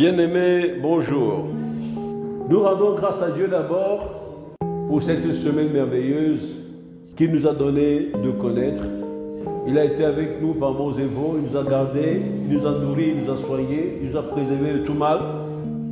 Bien-aimés, bonjour. Nous rendons grâce à Dieu d'abord pour cette semaine merveilleuse qu'il nous a donné de connaître. Il a été avec nous par bons et veaux, il nous a gardés, il nous a nourris, il nous a soignés, il nous a préservés de tout mal.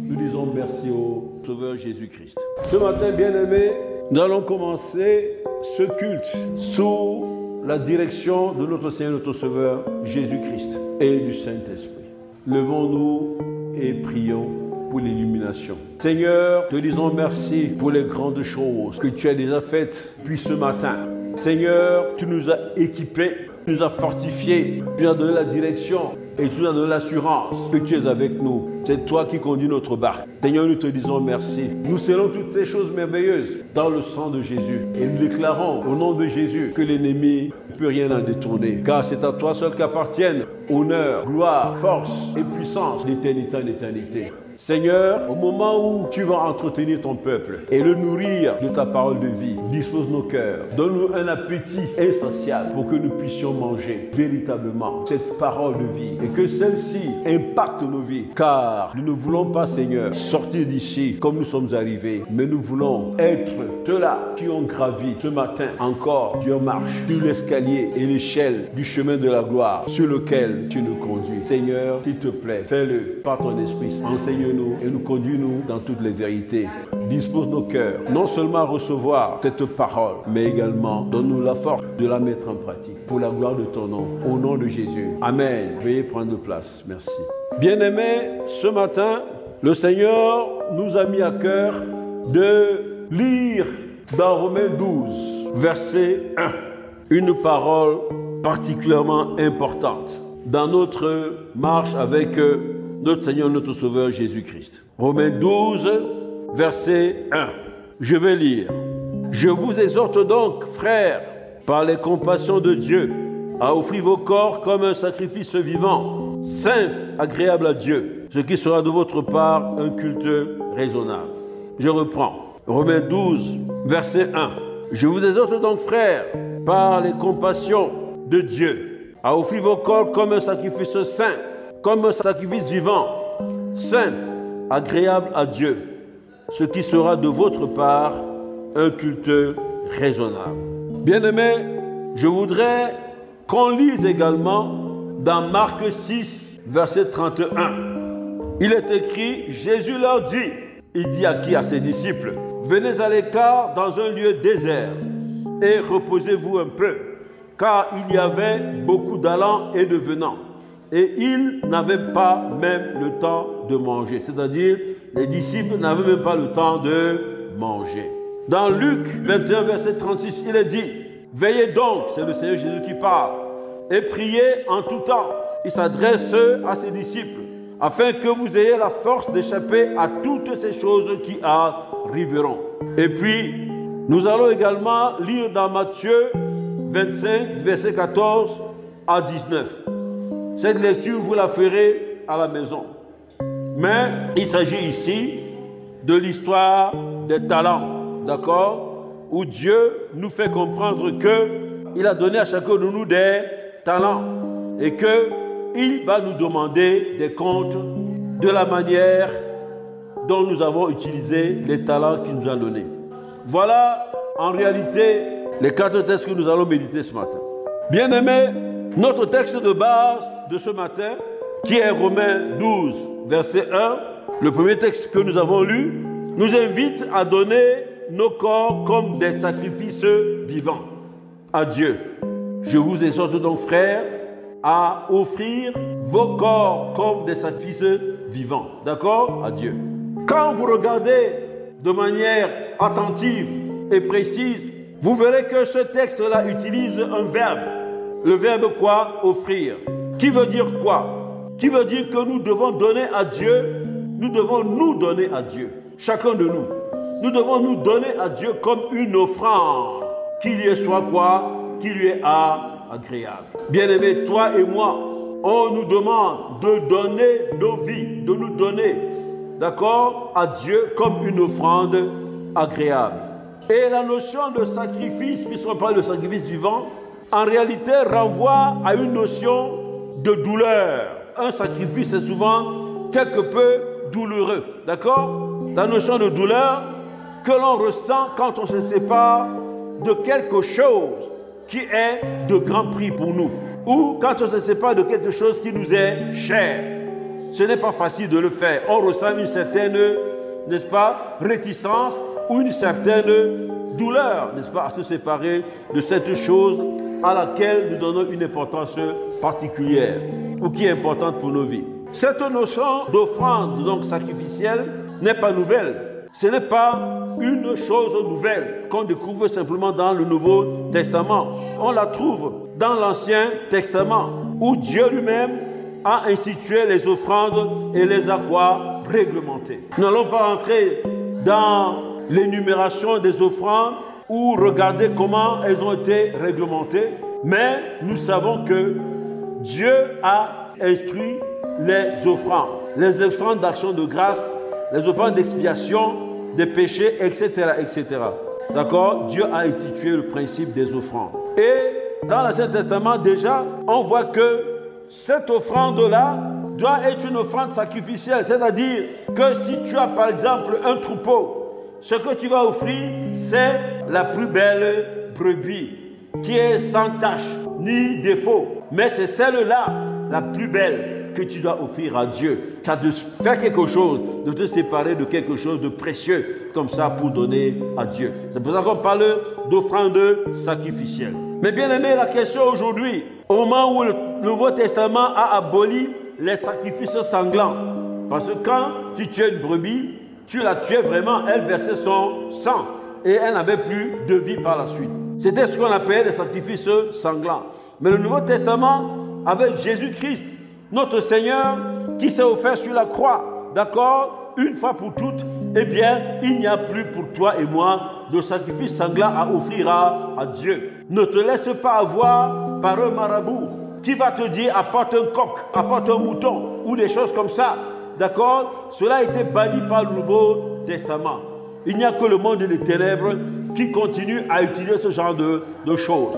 Nous disons merci au Sauveur Jésus-Christ. Ce matin, bien-aimés, nous allons commencer ce culte sous la direction de notre Seigneur, notre Sauveur Jésus-Christ et du Saint-Esprit. Levons-nous et prions pour l'illumination. Seigneur, te disons merci pour les grandes choses que tu as déjà faites depuis ce matin. Seigneur, tu nous as équipés, tu nous as fortifiés, tu nous as donné la direction et tu nous as donné l'assurance que tu es avec nous. C'est toi qui conduis notre barque. Seigneur, nous te disons merci. Nous scellons toutes ces choses merveilleuses dans le sang de Jésus. Et nous déclarons au nom de Jésus que l'ennemi ne peut rien en détourner. Car c'est à toi seul qu'appartiennent honneur, gloire, force et puissance d'éternité en éternité. Seigneur, au moment où tu vas entretenir ton peuple et le nourrir de ta parole de vie, dispose nos cœurs. Donne-nous un appétit insatiable pour que nous puissions manger véritablement cette parole de vie et que celle-ci impacte nos vies. Car nous ne voulons pas, Seigneur, sortir d'ici comme nous sommes arrivés, mais nous voulons être ceux-là qui ont gravi ce matin encore sur marche, sur l'escalier et l'échelle du chemin de la gloire sur lequel tu nous conduis. Seigneur, s'il te plaît, fais-le par ton esprit. Enseigne-nous et nous conduis-nous dans toutes les vérités. Dispose nos cœurs, non seulement à recevoir cette parole, mais également donne-nous la force de la mettre en pratique pour la gloire de ton nom, au nom de Jésus. Amen. Veuillez prendre place. Merci. Bien-aimés, ce matin, le Seigneur nous a mis à cœur de lire dans Romains 12, verset 1, une parole particulièrement importante dans notre marche avec notre Seigneur, notre Sauveur Jésus-Christ. Romains 12, verset 1. Je vais lire. Je vous exhorte donc, frères, par les compassions de Dieu, à offrir vos corps comme un sacrifice vivant, saint, agréable à Dieu, ce qui sera de votre part un culte raisonnable. Je reprends. Romains 12, verset 1. Je vous exhorte donc, frères, par les compassions de Dieu, à offrir vos corps comme un sacrifice saint, comme un sacrifice vivant, saint, agréable à Dieu, ce qui sera de votre part un culte raisonnable. Bien-aimés, je voudrais qu'on lise également dans Marc 6, verset 31. Il est écrit, Jésus leur dit, il dit à qui? À ses disciples, venez à l'écart dans un lieu désert et reposez-vous un peu, car il y avait beaucoup d'allants et de venants. Et ils n'avaient pas même le temps de manger. C'est-à-dire, les disciples n'avaient même pas le temps de manger. Dans Luc 21, verset 36, il est dit, veillez donc, c'est le Seigneur Jésus qui parle, et priez en tout temps. Il s'adresse à ses disciples, afin que vous ayez la force d'échapper à toutes ces choses qui arriveront. Et puis, nous allons également lire dans Matthieu 25, verset 14 à 19. Cette lecture, vous la ferez à la maison. Mais il s'agit ici de l'histoire des talents, d'accord? Où Dieu nous fait comprendre qu'il a donné à chacun de nous des talents et qu'il va nous demander des comptes de la manière dont nous avons utilisé les talents qu'il nous a donnés. Voilà en réalité les 4 textes que nous allons méditer ce matin. Bien-aimés, notre texte de base de ce matin, qui est Romains 12, verset 1, le premier texte que nous avons lu, nous invite à donner nos corps comme des sacrifices vivants à Dieu. Je vous exhorte donc, frères, à offrir vos corps comme des sacrifices vivants, d'accord, à Dieu. Quand vous regardez de manière attentive et précise, vous verrez que ce texte-là utilise un verbe. Le verbe quoi? Offrir. Qui veut dire quoi? Qui veut dire que nous devons donner à Dieu, nous devons nous donner à Dieu, chacun de nous. Nous devons nous donner à Dieu comme une offrande, qui lui soit quoi? Qui lui est agréable. Bien-aimés, toi et moi, on nous demande de donner nos vies, de nous donner, d'accord, à Dieu comme une offrande agréable. Et la notion de sacrifice, puisqu'on parle de sacrifice vivant, en réalité renvoie à une notion de douleur. Un sacrifice, c'est souvent quelque peu douloureux. D'accord? La notion de douleur que l'on ressent quand on se sépare de quelque chose qui est de grand prix pour nous. Ou quand on se sépare de quelque chose qui nous est cher. Ce n'est pas facile de le faire. On ressent une certaine, n'est-ce pas, réticence ou une certaine douleur, n'est-ce pas, à se séparer de cette chose à laquelle nous donnons une importance particulière ou qui est importante pour nos vies. Cette notion d'offrande, donc sacrificielle, n'est pas nouvelle. Ce n'est pas une chose nouvelle qu'on découvre simplement dans le Nouveau Testament. On la trouve dans l'Ancien Testament, où Dieu lui-même a institué les offrandes et les a quoi? Réglementées. Nous n'allons pas entrer dans l'énumération des offrandes ou regarder comment elles ont été réglementées, mais nous savons que Dieu a instruit les offrandes d'action de grâce, les offrandes d'expiation des péchés, etc., etc. D'accord? Dieu a institué le principe des offrandes. Et dans l'Ancien Testament, déjà, on voit que cette offrande-là doit être une offrande sacrificielle. C'est-à-dire que si tu as par exemple un troupeau, ce que tu vas offrir, c'est la plus belle brebis, qui est sans tache ni défaut. Mais c'est celle-là, la plus belle, que tu dois offrir à Dieu. Ça te fait quelque chose, de te séparer de quelque chose de précieux, comme ça, pour donner à Dieu. C'est pour ça qu'on parle d'offrande sacrificielle. Mais bien aimé, la question aujourd'hui, au moment où le Nouveau Testament a aboli les sacrifices sanglants, parce que quand tu tuais une brebis, tu la tuais vraiment, elle versait son sang et elle n'avait plus de vie par la suite. C'était ce qu'on appelait les sacrifices sanglants. Mais le Nouveau Testament, avec Jésus-Christ, notre Seigneur, qui s'est offert sur la croix, d'accord, une fois pour toutes, eh bien, il n'y a plus pour toi et moi de sacrifice sanglant à offrir à Dieu. Ne te laisse pas avoir par un marabout qui va te dire apporte un coq, apporte un mouton ou des choses comme ça. D'accord? Cela a été banni par le Nouveau Testament. Il n'y a que le monde des ténèbres qui continue à utiliser ce genre de choses.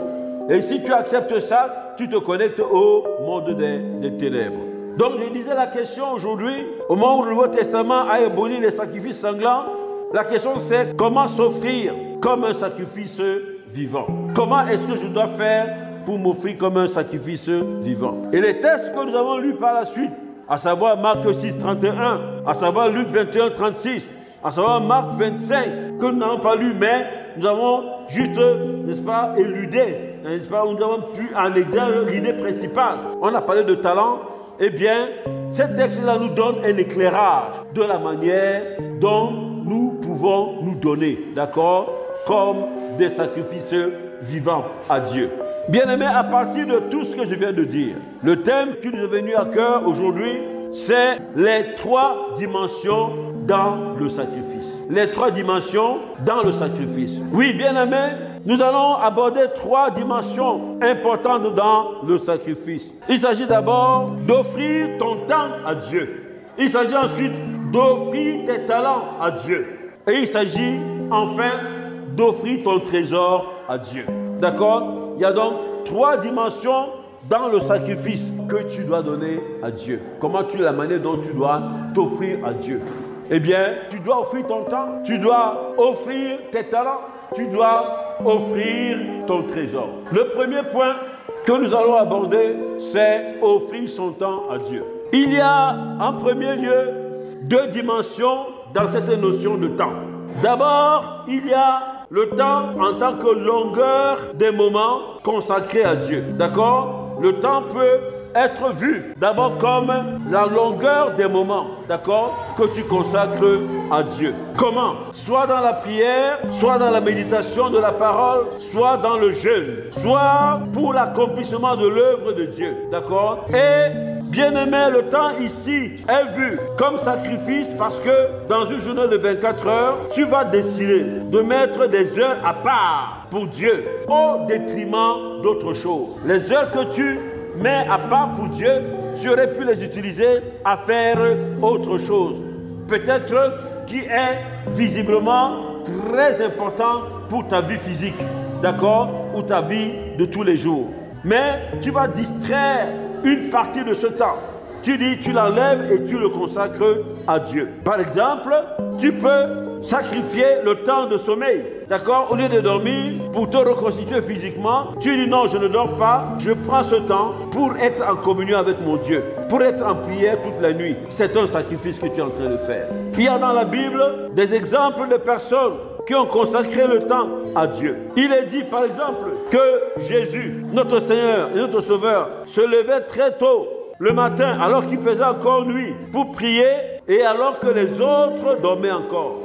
Et si tu acceptes ça, tu te connectes au monde des ténèbres. Donc je disais la question aujourd'hui, au moment où le Nouveau Testament a aboli les sacrifices sanglants, la question c'est comment s'offrir comme un sacrifice vivant. Comment est-ce que je dois faire pour m'offrir comme un sacrifice vivant? Et les textes que nous avons lus par la suite, à savoir Marc 6, 31, à savoir Luc 21, 36, à savoir Marc 25, que nous n'avons pas lu, mais nous avons juste, n'est-ce pas, éludé, n'est-ce pas, nous avons pu en exercer l'idée principale. On a parlé de talent. Eh bien, ces textes-là nous donnent un éclairage de la manière dont nous pouvons nous donner, d'accord, comme des sacrifices vivants à Dieu. Bien-aimés, à partir de tout ce que je viens de dire, le thème qui nous est venu à cœur aujourd'hui, c'est les 3 dimensions dans le sacrifice. Les 3 dimensions dans le sacrifice. Oui, bien-aimés, nous allons aborder 3 dimensions importantes dans le sacrifice. Il s'agit d'abord d'offrir ton temps à Dieu. Il s'agit ensuite d'offrir tes talents à Dieu. Et il s'agit enfin d'offrir ton trésor à Dieu. D'accord? Il y a donc 3 dimensions dans le sacrifice que tu dois donner à Dieu. Comment tu es la manière dont tu dois t'offrir à Dieu? Eh bien, tu dois offrir ton temps, tu dois offrir tes talents, tu dois offrir ton trésor. Le premier point que nous allons aborder, c'est offrir son temps à Dieu. Il y a en premier lieu 2 dimensions dans cette notion de temps. D'abord, il y a le temps en tant que longueur des moments consacrés à Dieu. D'accord? Le temps peut être vu d'abord comme la longueur des moments, d'accord, que tu consacres à Dieu. Comment? Soit dans la prière, soit dans la méditation de la parole, soit dans le jeûne, soit pour l'accomplissement de l'œuvre de Dieu, d'accord? Et bien aimé, le temps ici est vu comme sacrifice parce que dans une journée de 24 heures, tu vas décider de mettre des heures à part pour Dieu au détriment d'autres choses. Les heures que tu mets à part pour Dieu, tu aurais pu les utiliser à faire autre chose. Peut-être qui est visiblement très important pour ta vie physique, d'accord, ou ta vie de tous les jours. Mais tu vas distraire une partie de ce temps tu dis, tu l'enlèves et tu le consacres à Dieu. Par exemple, tu peux sacrifier le temps de sommeil. D'accord? Au lieu de dormir, pour te reconstituer physiquement, tu dis non, je ne dors pas, je prends ce temps pour être en communion avec mon Dieu, pour être en prière toute la nuit. C'est un sacrifice que tu es en train de faire. Il y a dans la Bible des exemples de personnes qui ont consacré le temps à Dieu. Il est dit par exemple que Jésus, notre Seigneur et notre Sauveur, se levait très tôt le matin alors qu'il faisait encore nuit pour prier et alors que les autres dormaient encore.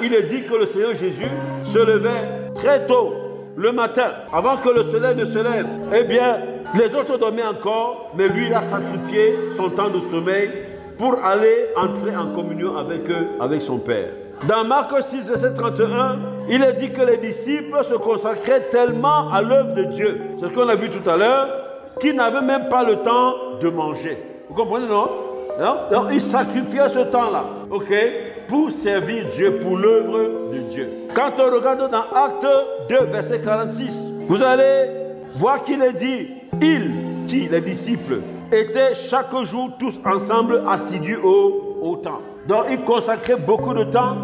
Il est dit que le Seigneur Jésus se levait très tôt le matin avant que le soleil ne se lève. Eh bien, les autres dormaient encore, mais lui il a sacrifié son temps de sommeil pour aller entrer en communion avec eux, avec son Père. Dans Marc 6, verset 31, il est dit que les disciples se consacraient tellement à l'œuvre de Dieu, c'est ce qu'on a vu tout à l'heure, qu'ils n'avaient même pas le temps de manger. Vous comprenez, non? Donc, ils sacrifiaient ce temps-là, ok, pour servir Dieu, pour l'œuvre de Dieu. Quand on regarde dans Actes 2, verset 46, vous allez voir qu'il est dit, les disciples, étaient chaque jour tous ensemble assidus au temple. Donc, ils consacraient beaucoup de temps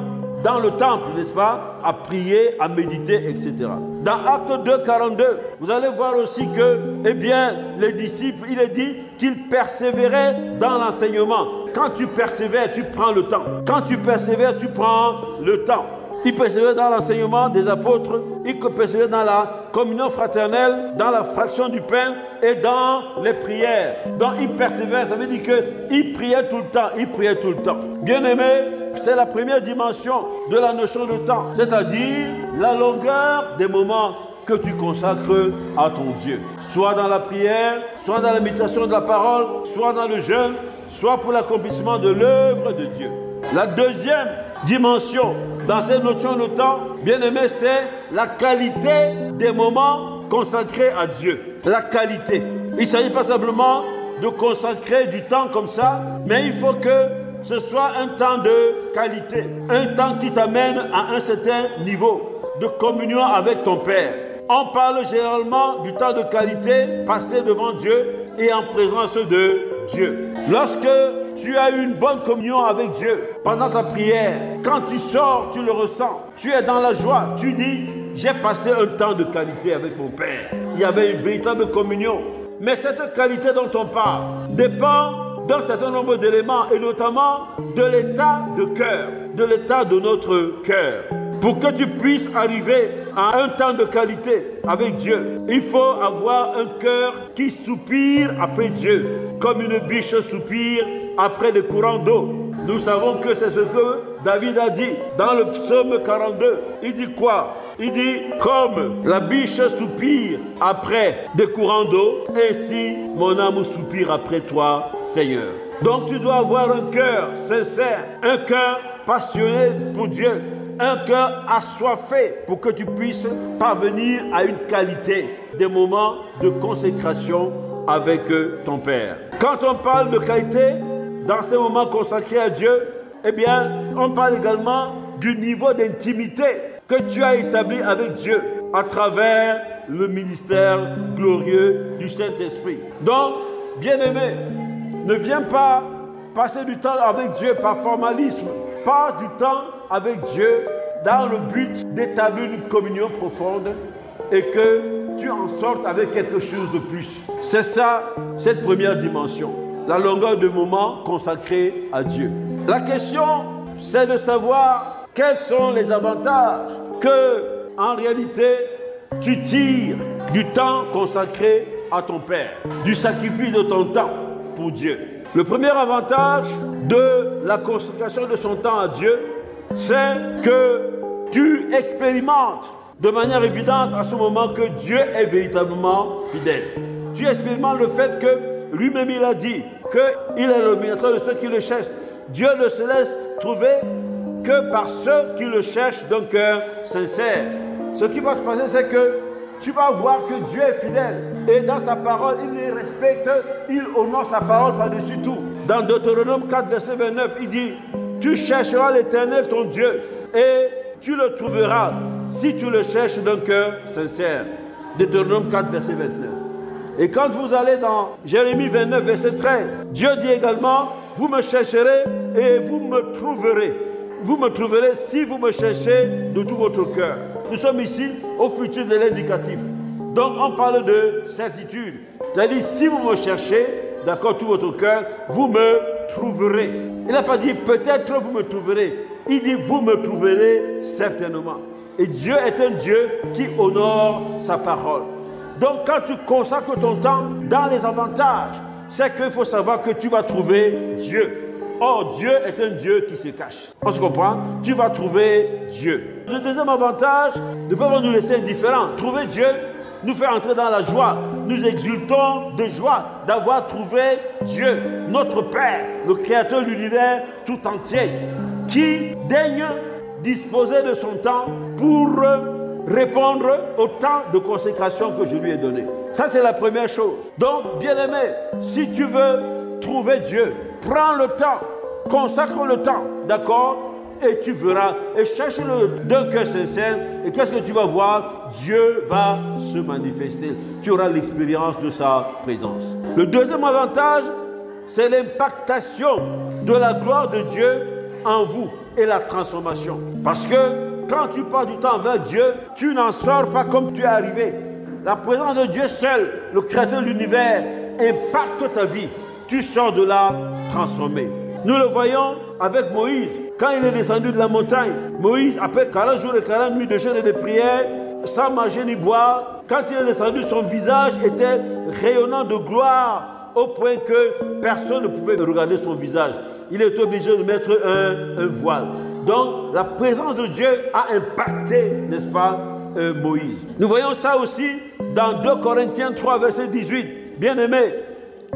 dans le temple, n'est-ce pas, à prier, à méditer, etc. Dans Actes 2, 42, vous allez voir aussi que, eh bien, les disciples, il est dit qu'ils persévéraient dans l'enseignement. Quand tu persévères, tu prends le temps. Quand tu persévères, tu prends le temps. Ils persévéraient dans l'enseignement des apôtres, ils persévéraient dans la communion fraternelle, dans la fraction du pain et dans les prières. Donc ils persévéraient, ça veut dire qu'ils priaient tout le temps, ils priaient tout le temps. Bien-aimés, c'est la première dimension de la notion de temps, c'est-à-dire la longueur des moments que tu consacres à ton Dieu. Soit dans la prière, soit dans la méditation de la parole, soit dans le jeûne, soit pour l'accomplissement de l'œuvre de Dieu. La deuxième dimension dans cette notion de temps, bien aimé, c'est la qualité des moments consacrés à Dieu. La qualité. Il ne s'agit pas simplement de consacrer du temps comme ça, mais il faut que ce soit un temps de qualité, un temps qui t'amène à un certain niveau de communion avec ton Père. On parle généralement du temps de qualité passé devant Dieu et en présence de Dieu. Lorsque tu as une bonne communion avec Dieu pendant ta prière, quand tu sors, tu le ressens. Tu es dans la joie. Tu dis, j'ai passé un temps de qualité avec mon Père. Il y avait une véritable communion. Mais cette qualité dont on parle dépend d'un certain nombre d'éléments et notamment de l'état de cœur, de l'état de notre cœur. Pour que tu puisses arriver à un temps de qualité avec Dieu, il faut avoir un cœur qui soupire après Dieu, comme une biche soupire après des courants d'eau. Nous savons que c'est ce que David a dit dans le psaume 42. Il dit quoi? Il dit, comme la biche soupire après des courants d'eau, ainsi mon âme soupire après toi, Seigneur. Donc tu dois avoir un cœur sincère, un cœur passionné pour Dieu, un cœur assoiffé pour que tu puisses parvenir à une qualité des moments de consécration avec ton Père. Quand on parle de qualité dans ces moments consacrés à Dieu, eh bien, on parle également du niveau d'intimité que tu as établi avec Dieu à travers le ministère glorieux du Saint-Esprit. Donc, bien-aimé, ne viens pas passer du temps avec Dieu par formalisme. Passe du temps avec Dieu dans le but d'établir une communion profonde et que tu en sortes avec quelque chose de plus. C'est ça, cette première dimension, la longueur de moment consacrée à Dieu. La question, c'est de savoir quels sont les avantages que, en réalité, tu tires du temps consacré à ton Père, du sacrifice de ton temps pour Dieu. Le premier avantage de la consécration de son temps à Dieu, c'est que tu expérimentes de manière évidente à ce moment que Dieu est véritablement fidèle. Tu expérimentes le fait que lui-même il a dit qu'il est le médiateur de ceux qui le cherchent. Dieu ne se laisse trouver que par ceux qui le cherchent d'un cœur sincère. Ce qui va se passer, c'est que tu vas voir que Dieu est fidèle. Et dans sa parole, il les respecte, il honore sa parole par-dessus tout. Dans Deutéronome 4, verset 29, il dit, tu chercheras l'Éternel, ton Dieu, et tu le trouveras si tu le cherches d'un cœur sincère. Deutéronome 4, verset 29. Et quand vous allez dans Jérémie 29, verset 13, Dieu dit également, vous me chercherez et vous me trouverez. Vous me trouverez si vous me cherchez de tout votre cœur. Nous sommes ici au futur de l'indicatif. Donc on parle de certitude. C'est-à-dire si vous me cherchez, d'accord, tout votre cœur, vous me trouverez. Il n'a pas dit peut-être vous me trouverez. Il dit vous me trouverez certainement. Et Dieu est un Dieu qui honore sa parole. Donc quand tu consacres ton temps dans les avantages, c'est qu'il faut savoir que tu vas trouver Dieu. Or, Dieu est un Dieu qui se cache. On se comprend? Tu vas trouver Dieu. Le deuxième avantage, ne peut pas nous laisser indifférents. Trouver Dieu nous fait entrer dans la joie. Nous exultons de joie d'avoir trouvé Dieu, notre Père, le Créateur de l'univers tout entier, qui daigne disposer de son temps pour répondre au temps de consécration que je lui ai donné. Ça, c'est la première chose. Donc, bien-aimé, si tu veux trouver Dieu, prends le temps, consacre le temps, d'accord? Et tu verras, et cherche-le d'un cœur sincère, et qu'est-ce que tu vas voir? Dieu va se manifester. Tu auras l'expérience de sa présence. Le deuxième avantage, c'est l'impactation de la gloire de Dieu en vous et la transformation. Parce que quand tu pars du temps vers Dieu, tu n'en sors pas comme tu es arrivé. La présence de Dieu seul, le Créateur de l'univers, impacte ta vie. Tu sors de là transformé. Nous le voyons avec Moïse. Quand il est descendu de la montagne, Moïse, après 40 jours et 40 nuits de jeûne et de prière, sans manger ni boire, quand il est descendu, son visage était rayonnant de gloire au point que personne ne pouvait regarder son visage. Il était obligé de mettre un voile. Donc, la présence de Dieu a impacté, n'est-ce pas, Moïse. Nous voyons ça aussi dans 2 Corinthiens 3, verset 18. Bien-aimés,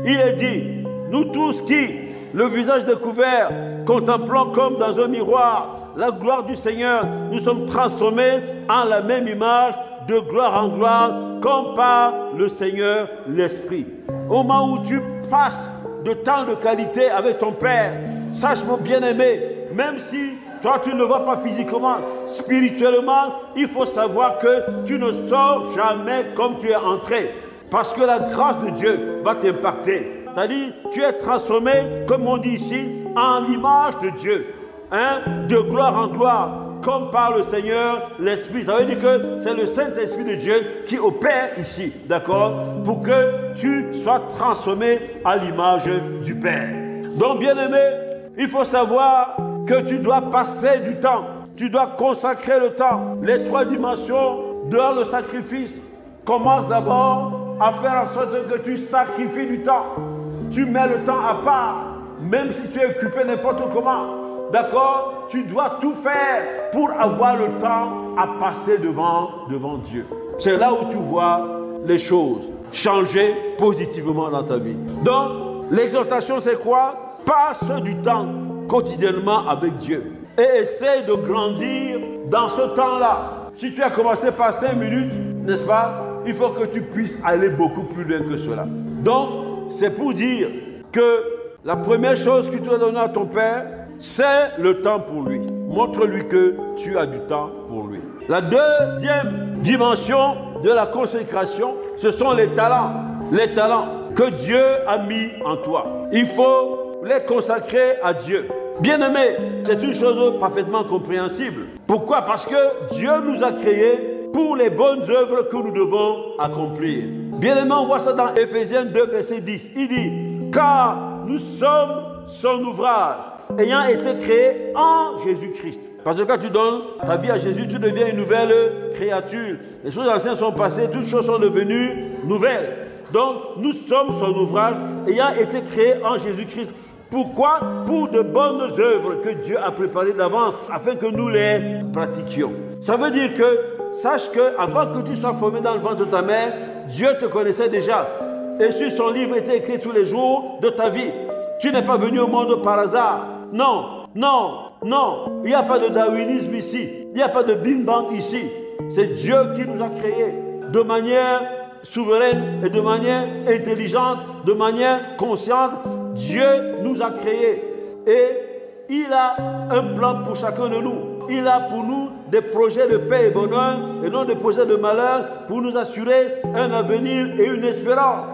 il est dit, nous tous qui, le visage découvert, contemplons comme dans un miroir la gloire du Seigneur, nous sommes transformés en la même image, de gloire en gloire, comme par le Seigneur l'Esprit. Au moment où tu passes de temps de qualité avec ton Père, sache mon bien-aimé, même si toi tu ne le vois pas physiquement, spirituellement, il faut savoir que tu ne sors jamais comme tu es entré. Parce que la grâce de Dieu va t'impacter. C'est-à-dire, tu es transformé, comme on dit ici, en l'image de Dieu. Hein? De gloire en gloire, comme par le Seigneur l'Esprit. Ça veut dire que c'est le Saint-Esprit de Dieu qui opère ici, d'accord? Pour que tu sois transformé à l'image du Père. Donc, bien-aimé, il faut savoir que tu dois passer du temps. Tu dois consacrer le temps. Les 3 dimensions dans le sacrifice commencent d'abord à faire en sorte que tu sacrifies du temps. Tu mets le temps à part, même si tu es occupé n'importe comment. D'accord? Tu dois tout faire pour avoir le temps à passer devant Dieu. C'est là où tu vois les choses changer positivement dans ta vie. Donc, l'exhortation, c'est quoi? Passe du temps quotidiennement avec Dieu et essaye de grandir dans ce temps-là. Si tu as commencé par 5 minutes, n'est-ce pas? Il faut que tu puisses aller beaucoup plus loin que cela. Donc, c'est pour dire que la première chose que tu dois donner à ton Père, c'est le temps pour lui. Montre-lui que tu as du temps pour lui. La deuxième dimension de la consécration, ce sont les talents. Les talents que Dieu a mis en toi. Il faut les consacrer à Dieu. Bien-aimé, c'est une chose parfaitement compréhensible. Pourquoi? Parce que Dieu nous a créés pour les bonnes œuvres que nous devons accomplir. Bien-aimé, on voit ça dans Éphésiens 2, verset 10. Il dit, car nous sommes son ouvrage, ayant été créés en Jésus-Christ. Parce que quand tu donnes ta vie à Jésus, tu deviens une nouvelle créature. Les choses anciennes sont passées, toutes choses sont devenues nouvelles. Donc, nous sommes son ouvrage, ayant été créés en Jésus-Christ. Pourquoi? Pour de bonnes œuvres que Dieu a préparées d'avance, afin que nous les pratiquions. Ça veut dire que, sache qu'avant que tu sois formé dans le ventre de ta mère, Dieu te connaissait déjà. Et sur son livre était écrit tous les jours de ta vie. Tu n'es pas venu au monde par hasard. Non, non, non. Il n'y a pas de darwinisme ici. Il n'y a pas de bing-bang ici. C'est Dieu qui nous a créés de manière souveraine et de manière intelligente, de manière consciente. Dieu nous a créés et il a un plan pour chacun de nous. Il a pour nous des projets de paix et bonheur et non des projets de malheur pour nous assurer un avenir et une espérance.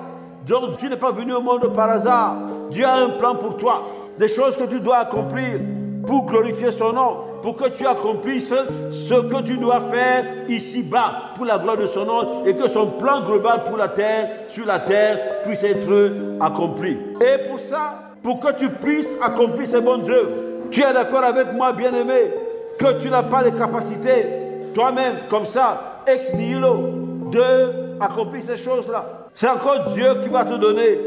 Donc tu n'es pas venu au monde par hasard. Dieu a un plan pour toi, des choses que tu dois accomplir pour glorifier son nom, pour que tu accomplisses ce que tu dois faire ici-bas pour la gloire de son nom et que son plan global pour la terre, sur la terre, puisse être accompli. Et pour ça, pour que tu puisses accomplir ces bonnes œuvres, tu es d'accord avec moi, bien-aimé, que tu n'as pas les capacités, toi-même, comme ça, ex nihilo, de accomplir ces choses-là. C'est encore Dieu qui va te donner,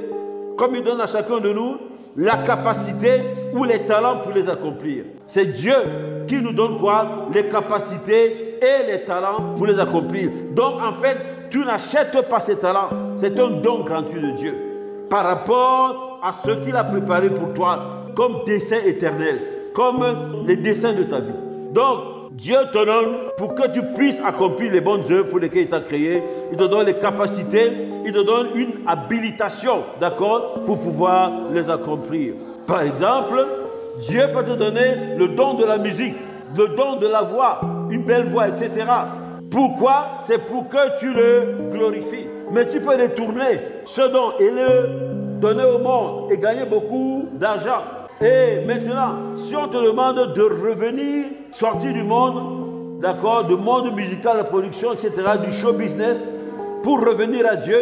comme il donne à chacun de nous, la capacité ou les talents pour les accomplir. C'est Dieu qui nous donne quoi? Les capacités et les talents pour les accomplir. Donc, en fait, tu n'achètes pas ces talents. C'est un don gratuit de Dieu par rapport à ce qu'il a préparé pour toi comme dessein éternel, comme les desseins de ta vie. Donc, Dieu te donne pour que tu puisses accomplir les bonnes œuvres pour lesquelles il t'a créé. Il te donne les capacités, il te donne une habilitation, d'accord, pour pouvoir les accomplir. Par exemple, Dieu peut te donner le don de la musique, le don de la voix, une belle voix, etc. Pourquoi? C'est pour que tu le glorifies. Mais tu peux détourner ce don et le donner au monde et gagner beaucoup d'argent. Et maintenant, si on te demande de revenir, sortir du monde, d'accord, du monde musical, la production, etc., du show business, pour revenir à Dieu,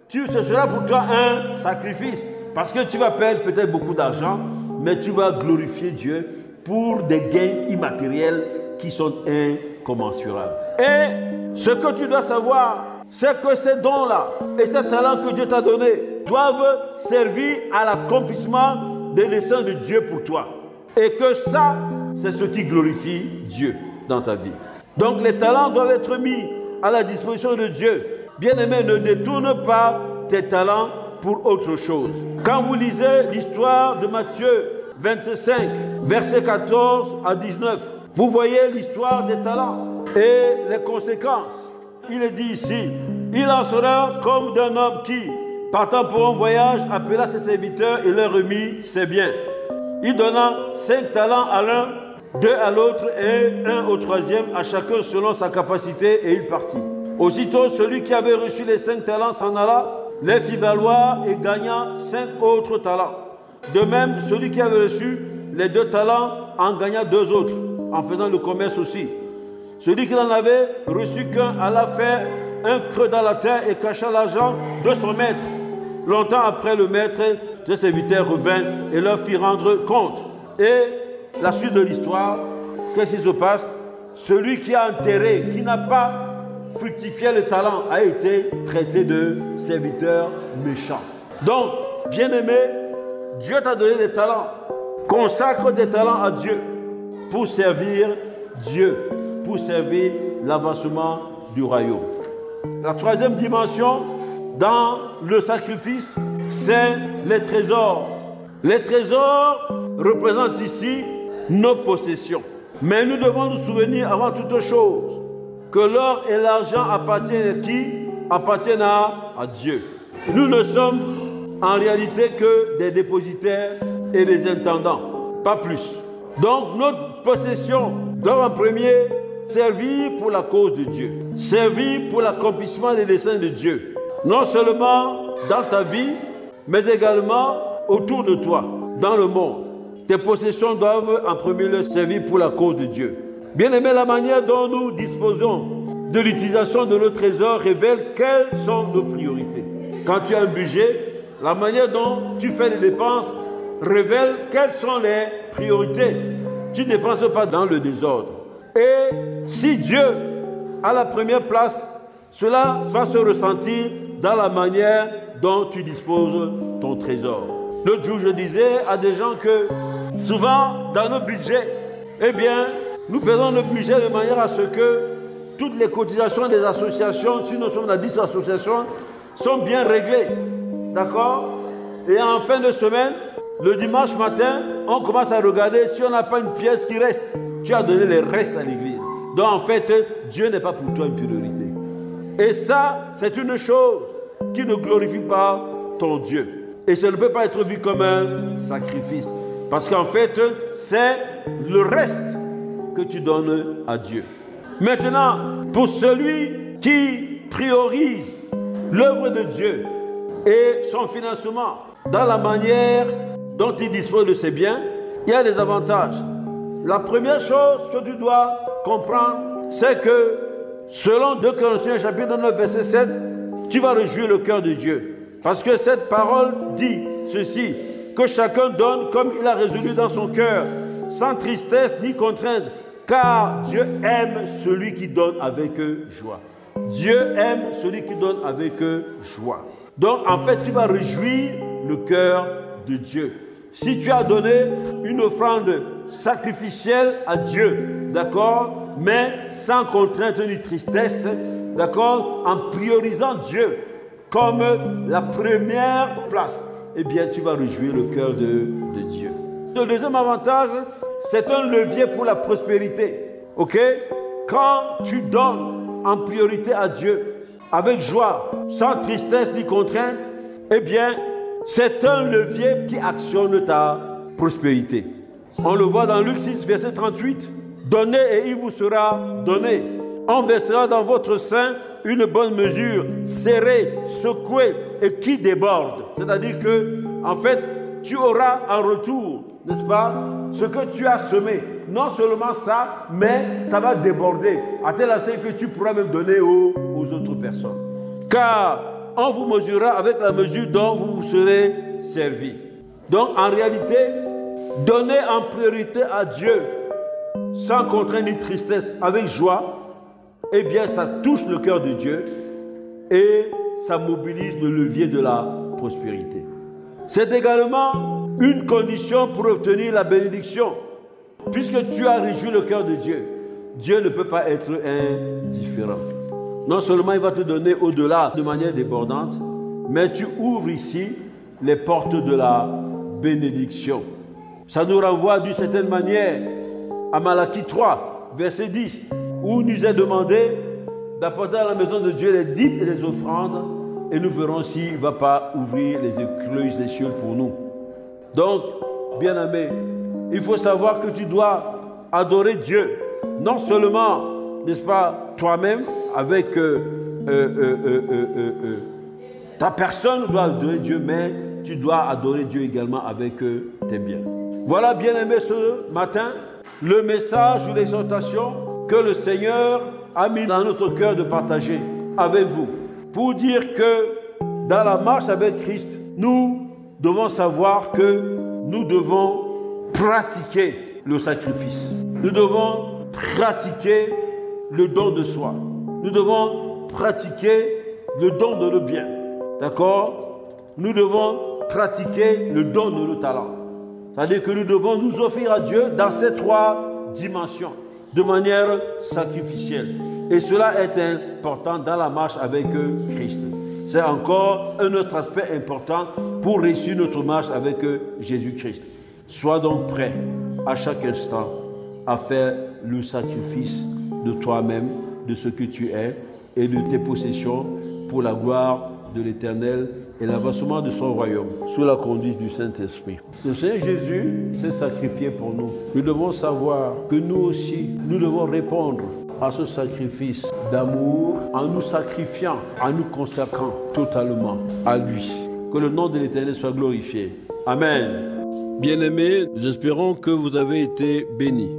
ce sera pour toi un sacrifice. Parce que tu vas perdre peut-être beaucoup d'argent, mais tu vas glorifier Dieu pour des gains immatériels qui sont incommensurables. Et ce que tu dois savoir, c'est que ces dons-là et ces talents que Dieu t'a donnés doivent servir à l'accomplissement des desseins de Dieu pour toi. Et que ça, c'est ce qui glorifie Dieu dans ta vie. Donc les talents doivent être mis à la disposition de Dieu. Bien-aimé, ne détourne pas tes talents pour autre chose. Quand vous lisez l'histoire de Matthieu 25, versets 14 à 19, vous voyez l'histoire des talents et les conséquences. Il est dit ici, il en sera comme d'un homme qui, partant pour un voyage, appela ses serviteurs et leur remit ses biens. Il donna 5 talents à l'un, 2 à l'autre et 1 au troisième, à chacun selon sa capacité, et il partit. Aussitôt, celui qui avait reçu les 5 talents s'en alla, les fit valoir et gagna 5 autres talents. De même, celui qui avait reçu les 2 talents en gagna 2 autres, en faisant le commerce aussi. Celui qui n'en avait reçu qu'un alla faire un creux dans la terre et cacha l'argent de son maître. Longtemps après, le maître de ses serviteurs revint et leur fit rendre compte. Et la suite de l'histoire, qu'est-ce qui se passe? Celui qui a enterré, qui n'a pas fructifié le talent, a été traité de serviteur méchant. Donc, bien-aimé, Dieu t'a donné des talents. Consacre des talents à Dieu pour servir Dieu, pour servir l'avancement du royaume. La troisième dimension dans le sacrifice, c'est les trésors. Les trésors représentent ici nos possessions. Mais nous devons nous souvenir avant toute chose que l'or et l'argent appartiennent à qui? Appartiennent à Dieu. Nous ne sommes en réalité que des dépositaires et des intendants, pas plus. Donc notre possession doit en premier servir pour la cause de Dieu, servir pour l'accomplissement des desseins de Dieu, non seulement dans ta vie, mais également autour de toi, dans le monde. Tes possessions doivent en premier lieu servir pour la cause de Dieu. Bien-aimé, la manière dont nous disposons de l'utilisation de nos trésors révèle quelles sont nos priorités. Quand tu as un budget, la manière dont tu fais les dépenses révèle quelles sont les priorités. Tu ne dépenses pas dans le désordre. Et si Dieu a la première place, cela va se ressentir dans la manière dont tu disposes ton trésor. L'autre jour, je disais à des gens que souvent, dans nos budgets, eh bien, nous faisons nos budgets de manière à ce que toutes les cotisations des associations, si nous sommes à 10 associations, sont bien réglées. D'accord? Et en fin de semaine, le dimanche matin, on commence à regarder si on n'a pas une pièce qui reste. Tu as donné les restes à l'église. Donc en fait, Dieu n'est pas pour toi une priorité. Et ça, c'est une chose qui ne glorifie pas ton Dieu. Et ça ne peut pas être vu comme un sacrifice. Parce qu'en fait, c'est le reste que tu donnes à Dieu. Maintenant, pour celui qui priorise l'œuvre de Dieu et son financement dans la manière dont il dispose de ses biens, il y a des avantages. La première chose que tu dois comprendre, c'est que selon 2 Corinthiens chapitre 9 verset 7, tu vas réjouir le cœur de Dieu. Parce que cette parole dit ceci, que chacun donne comme il a résolu dans son cœur, sans tristesse ni contrainte, car Dieu aime celui qui donne avec joie. Dieu aime celui qui donne avec joie. Donc en fait, tu vas réjouir le cœur de Dieu. Si tu as donné une offrande sacrificielle à Dieu, d'accord, mais sans contrainte ni tristesse, d'accord, en priorisant Dieu comme la première place, eh bien tu vas réjouir le cœur de Dieu. Le deuxième avantage, c'est un levier pour la prospérité. Ok? Quand tu donnes en priorité à Dieu, avec joie, sans tristesse ni contrainte, eh bien, c'est un levier qui actionne ta prospérité. On le voit dans Luc 6, verset 38. Donnez et il vous sera donné. On versera dans votre sein une bonne mesure, serrée, secouée et qui déborde. C'est-à-dire que, en fait, tu auras en retour, n'est-ce pas, ce que tu as semé. Non seulement ça, mais ça va déborder, à tel enseigne que tu pourras même donner aux autres personnes. Car on vous mesurera avec la mesure dont vous vous serez servi. Donc, en réalité, donner en priorité à Dieu, sans contrainte ni tristesse, avec joie, eh bien, ça touche le cœur de Dieu et ça mobilise le levier de la prospérité. C'est également une condition pour obtenir la bénédiction. Puisque tu as réjoui le cœur de Dieu, Dieu ne peut pas être indifférent. Non seulement il va te donner au-delà de manière débordante, mais tu ouvres ici les portes de la bénédiction. Ça nous renvoie d'une certaine manière à Malachie 3, verset 10, où il nous est demandé d'apporter à la maison de Dieu les dîmes et les offrandes, et nous verrons s'il ne va pas ouvrir les écluses des cieux pour nous. Donc, bien-aimé, il faut savoir que tu dois adorer Dieu, non seulement, n'est-ce pas, toi-même, avec ta personne doit adorer Dieu, mais tu dois adorer Dieu également avec tes biens. Voilà, bien-aimé, ce matin, le message ou l'exhortation que le Seigneur a mis dans notre cœur de partager avec vous, pour dire que dans la marche avec Christ, nous devons savoir que nous devons pratiquer le sacrifice. Nous devons pratiquer le don de soi. Nous devons pratiquer le don de nos biens. D'accord? Nous devons pratiquer le don de nos talents. C'est-à-dire que nous devons nous offrir à Dieu dans ces 3 dimensions, de manière sacrificielle. Et cela est important dans la marche avec Christ. C'est encore un autre aspect important pour réussir notre marche avec Jésus-Christ. Sois donc prêt à chaque instant à faire le sacrifice de toi-même, de ce que tu es et de tes possessions pour la gloire de l'Éternel et l'avancement de son royaume, sous la conduite du Saint-Esprit. Ce Seigneur Jésus s'est sacrifié pour nous. Nous devons savoir que nous aussi, nous devons répondre à ce sacrifice d'amour en nous sacrifiant, en nous consacrant totalement à lui. Que le nom de l'Éternel soit glorifié. Amen. Bien-aimés, nous espérons que vous avez été bénis.